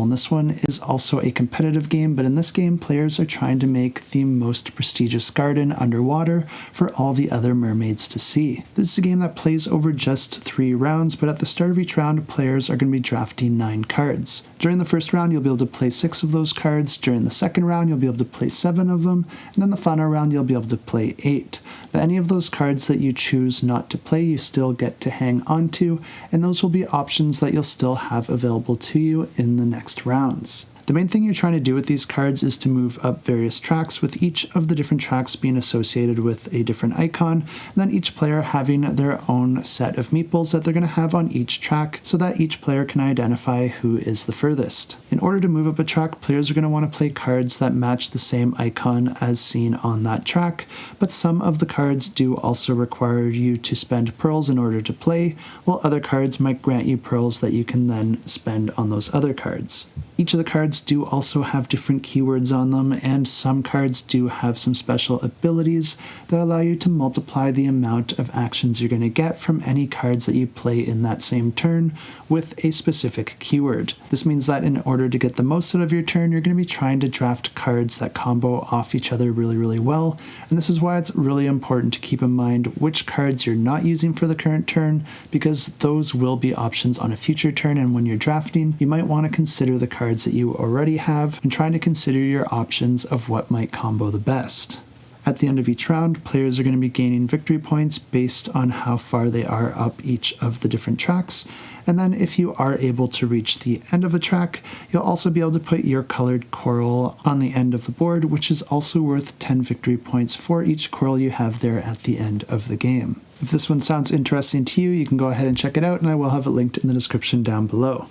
And this one is also a competitive game, but in this game, players are trying to make the most prestigious garden underwater for all the other mermaids to see. This is a game that plays over just 3 rounds, but at the start of each round, players are going to be drafting 9 cards. During the first round, you'll be able to play 6 of those cards. During the second round, you'll be able to play 7 of them. And then the final round, you'll be able to play 8. But any of those cards that you choose not to play, you still get to hang on to, and those will be options that you'll still have available to you in the next rounds. The main thing you're trying to do with these cards is to move up various tracks, with each of the different tracks being associated with a different icon, and then each player having their own set of meeples that they're going to have on each track so that each player can identify who is the furthest. In order to move up a track, players are going to want to play cards that match the same icon as seen on that track, but some of the cards do also require you to spend pearls in order to play, while other cards might grant you pearls that you can then spend on those other cards. Each of the cards do also have different keywords on them, and some cards do have some special abilities that allow you to multiply the amount of actions you're going to get from any cards that you play in that same turn with a specific keyword. This means that in order to get the most out of your turn, you're going to be trying to draft cards that combo off each other really well, and this is why it's really important to keep in mind which cards you're not using for the current turn, because those will be options on a future turn, and when you're drafting, you might want to consider the cards that you already have and trying to consider your options of what might combo the best. At the end of each round, players are going to be gaining victory points based on how far they are up each of the different tracks, and then if you are able to reach the end of a track, you'll also be able to put your colored coral on the end of the board, which is also worth 10 victory points for each coral you have there at the end of the game. If this one sounds interesting to you, you can go ahead and check it out, and I will have it linked in the description down below.